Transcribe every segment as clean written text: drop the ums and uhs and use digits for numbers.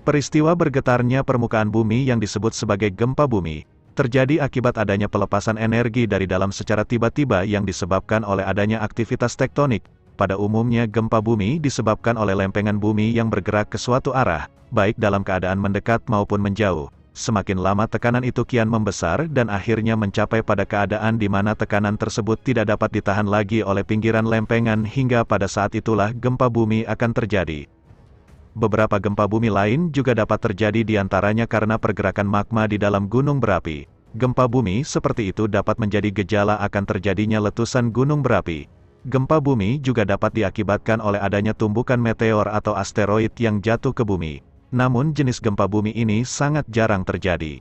Peristiwa bergetarnya permukaan bumi yang disebut sebagai gempa bumi, terjadi akibat adanya pelepasan energi dari dalam secara tiba-tiba yang disebabkan oleh adanya aktivitas tektonik. Pada umumnya gempa bumi disebabkan oleh lempengan bumi yang bergerak ke suatu arah, baik dalam keadaan mendekat maupun menjauh. Semakin lama tekanan itu kian membesar dan akhirnya mencapai pada keadaan di mana tekanan tersebut tidak dapat ditahan lagi oleh pinggiran lempengan hingga pada saat itulah gempa bumi akan terjadi. Beberapa gempa bumi lain juga dapat terjadi diantaranya karena pergerakan magma di dalam gunung berapi. Gempa bumi seperti itu dapat menjadi gejala akan terjadinya letusan gunung berapi. Gempa bumi juga dapat diakibatkan oleh adanya tumbukan meteor atau asteroid yang jatuh ke bumi. Namun jenis gempa bumi ini sangat jarang terjadi.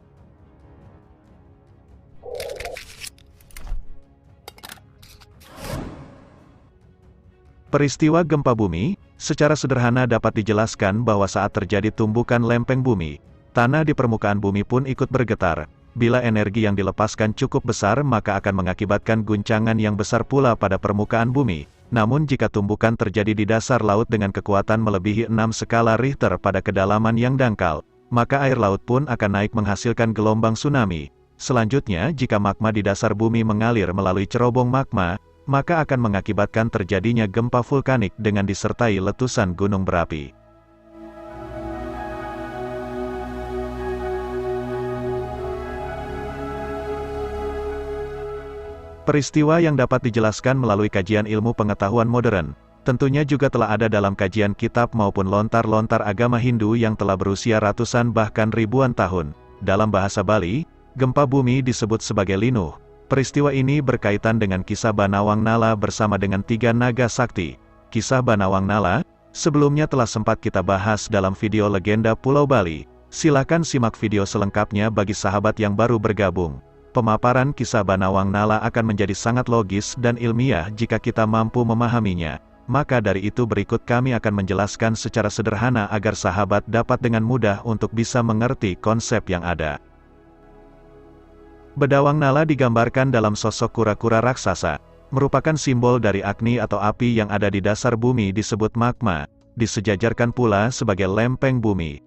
Peristiwa gempa bumi, secara sederhana dapat dijelaskan bahwa saat terjadi tumbukan lempeng bumi, tanah di permukaan bumi pun ikut bergetar. Bila energi yang dilepaskan cukup besar maka akan mengakibatkan guncangan yang besar pula pada permukaan bumi. Namun jika tumbukan terjadi di dasar laut dengan kekuatan melebihi 6 skala Richter pada kedalaman yang dangkal, maka air laut pun akan naik menghasilkan gelombang tsunami. Selanjutnya jika magma di dasar bumi mengalir melalui cerobong magma, maka akan mengakibatkan terjadinya gempa vulkanik dengan disertai letusan gunung berapi. Peristiwa yang dapat dijelaskan melalui kajian ilmu pengetahuan modern, tentunya juga telah ada dalam kajian kitab maupun lontar-lontar agama Hindu yang telah berusia ratusan bahkan ribuan tahun. Dalam bahasa Bali, gempa bumi disebut sebagai linuh. Peristiwa ini berkaitan dengan kisah Banawang Nala bersama dengan 3 naga sakti. Kisah Banawang Nala, sebelumnya telah sempat kita bahas dalam video legenda Pulau Bali. Silakan simak video selengkapnya bagi sahabat yang baru bergabung. Pemaparan kisah Banawang Nala akan menjadi sangat logis dan ilmiah jika kita mampu memahaminya. Maka dari itu berikut kami akan menjelaskan secara sederhana agar sahabat dapat dengan mudah untuk bisa mengerti konsep yang ada. Bedawang Nala digambarkan dalam sosok kura-kura raksasa, merupakan simbol dari Agni atau api yang ada di dasar bumi disebut magma, disejajarkan pula sebagai lempeng bumi.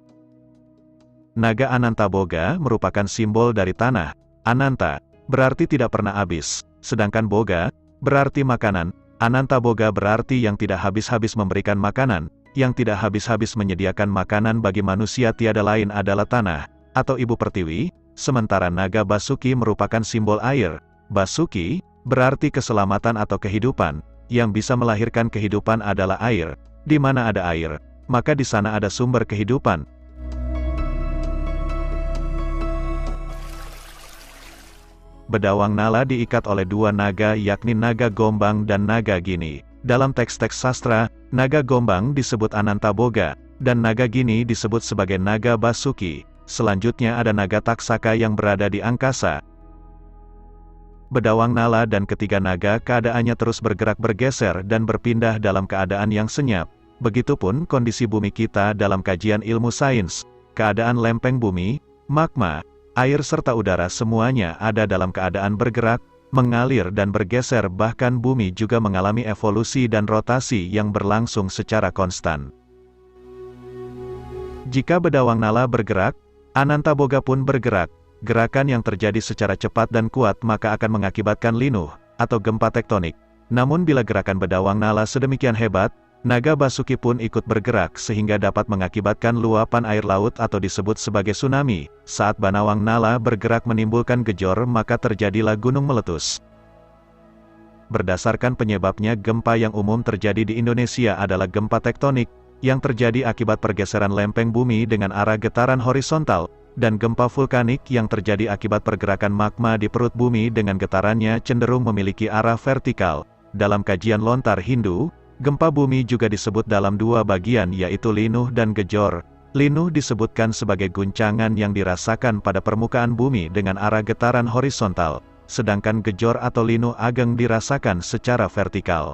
Naga Anantaboga merupakan simbol dari tanah. Ananta berarti tidak pernah habis, sedangkan Boga berarti makanan. Anantaboga berarti yang tidak habis-habis memberikan makanan, yang tidak habis-habis menyediakan makanan bagi manusia tiada lain adalah tanah, atau Ibu Pertiwi. Sementara naga Basuki merupakan simbol air. Basuki berarti keselamatan atau kehidupan. Yang bisa melahirkan kehidupan adalah air. Di mana ada air, maka di sana ada sumber kehidupan. Bedawang Nala diikat oleh 2 naga yakni naga Gombang dan naga Gini. Dalam teks-teks sastra, naga Gombang disebut Anantaboga, dan naga Gini disebut sebagai naga Basuki. Selanjutnya ada naga Taksaka yang berada di angkasa. Bedawang Nala dan ketiga naga keadaannya terus bergerak bergeser dan berpindah dalam keadaan yang senyap. Begitupun kondisi bumi kita dalam kajian ilmu sains. Keadaan lempeng bumi, magma, air serta udara semuanya ada dalam keadaan bergerak, mengalir dan bergeser, bahkan bumi juga mengalami evolusi dan rotasi yang berlangsung secara konstan. Jika Bedawang Nala bergerak, Anantaboga pun bergerak. Gerakan yang terjadi secara cepat dan kuat maka akan mengakibatkan linuh, atau gempa tektonik. Namun bila gerakan Bedawang Nala sedemikian hebat, naga Basuki pun ikut bergerak sehingga dapat mengakibatkan luapan air laut atau disebut sebagai tsunami. Saat Banawang Nala bergerak menimbulkan gejor maka terjadilah gunung meletus. Berdasarkan penyebabnya gempa yang umum terjadi di Indonesia adalah gempa tektonik, yang terjadi akibat pergeseran lempeng bumi dengan arah getaran horizontal, dan gempa vulkanik yang terjadi akibat pergerakan magma di perut bumi dengan getarannya cenderung memiliki arah vertikal. Dalam kajian lontar Hindu, gempa bumi juga disebut dalam 2 bagian yaitu linuh dan gejor. Linuh disebutkan sebagai guncangan yang dirasakan pada permukaan bumi dengan arah getaran horizontal, sedangkan gejor atau linuh ageng dirasakan secara vertikal.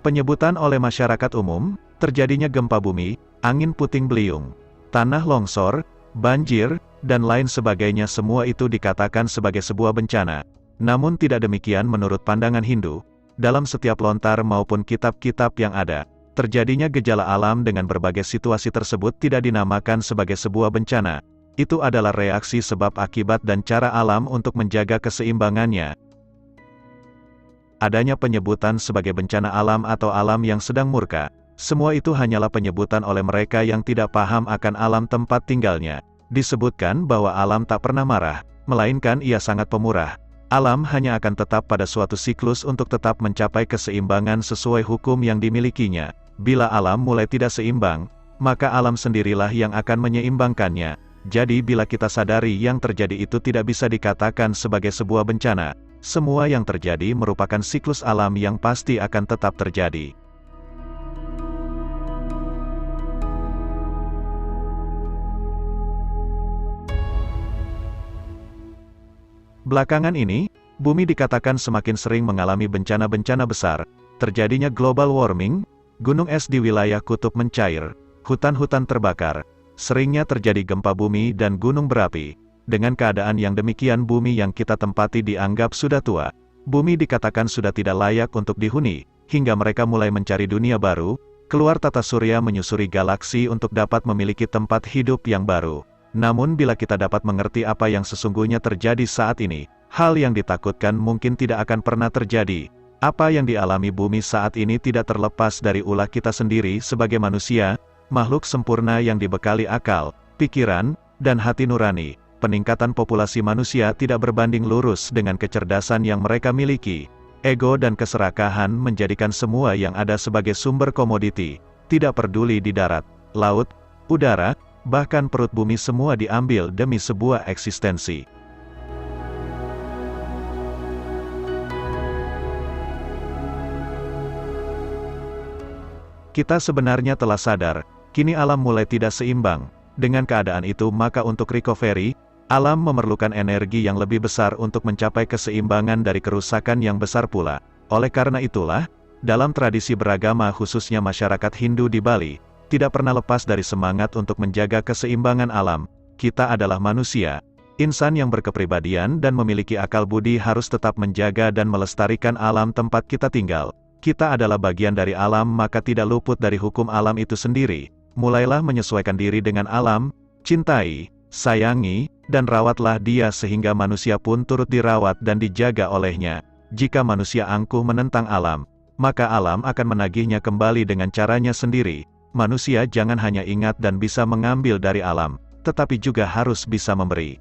Penyebutan oleh masyarakat umum, terjadinya gempa bumi, angin puting beliung, tanah longsor, banjir, dan lain sebagainya semua itu dikatakan sebagai sebuah bencana. Namun tidak demikian menurut pandangan Hindu. Dalam setiap lontar maupun kitab-kitab yang ada, Terjadinya gejala alam dengan berbagai situasi tersebut tidak dinamakan sebagai sebuah bencana. Itu adalah reaksi sebab akibat dan cara alam untuk menjaga keseimbangannya. Adanya penyebutan sebagai bencana alam atau alam yang sedang murka. Semua itu hanyalah penyebutan oleh mereka yang tidak paham akan alam tempat tinggalnya. Disebutkan bahwa alam tak pernah marah, melainkan ia sangat pemurah. Alam hanya akan tetap pada suatu siklus untuk tetap mencapai keseimbangan sesuai hukum yang dimilikinya. Bila alam mulai tidak seimbang, maka alam sendirilah yang akan menyeimbangkannya. Jadi bila kita sadari yang terjadi itu tidak bisa dikatakan sebagai sebuah bencana, semua yang terjadi merupakan siklus alam yang pasti akan tetap terjadi. Belakangan ini, bumi dikatakan semakin sering mengalami bencana-bencana besar, terjadinya global warming, gunung es di wilayah kutub mencair, hutan-hutan terbakar, seringnya terjadi gempa bumi dan gunung berapi. Dengan keadaan yang demikian bumi yang kita tempati dianggap sudah tua. Bumi dikatakan sudah tidak layak untuk dihuni, hingga mereka mulai mencari dunia baru, keluar tata surya menyusuri galaksi untuk dapat memiliki tempat hidup yang baru. Namun bila kita dapat mengerti apa yang sesungguhnya terjadi saat ini, hal yang ditakutkan mungkin tidak akan pernah terjadi. Apa yang dialami bumi saat ini tidak terlepas dari ulah kita sendiri sebagai manusia, makhluk sempurna yang dibekali akal, pikiran, dan hati nurani. Peningkatan populasi manusia tidak berbanding lurus dengan kecerdasan yang mereka miliki. Ego dan keserakahan menjadikan semua yang ada sebagai sumber komoditi, tidak peduli di darat, laut, udara, bahkan perut bumi semua diambil demi sebuah eksistensi. Kita sebenarnya telah sadar, kini alam mulai tidak seimbang. Dengan keadaan itu maka untuk recovery, alam memerlukan energi yang lebih besar untuk mencapai keseimbangan dari kerusakan yang besar pula. Oleh karena itulah, dalam tradisi beragama khususnya masyarakat Hindu di Bali, tidak pernah lepas dari semangat untuk menjaga keseimbangan alam. Kita adalah manusia, insan yang berkepribadian dan memiliki akal budi harus tetap menjaga dan melestarikan alam tempat kita tinggal. Kita adalah bagian dari alam maka tidak luput dari hukum alam itu sendiri. Mulailah menyesuaikan diri dengan alam, cintai, sayangi, dan rawatlah dia sehingga manusia pun turut dirawat dan dijaga olehnya. Jika manusia angkuh menentang alam, maka alam akan menagihnya kembali dengan caranya sendiri. Manusia jangan hanya ingat dan bisa mengambil dari alam, tetapi juga harus bisa memberi.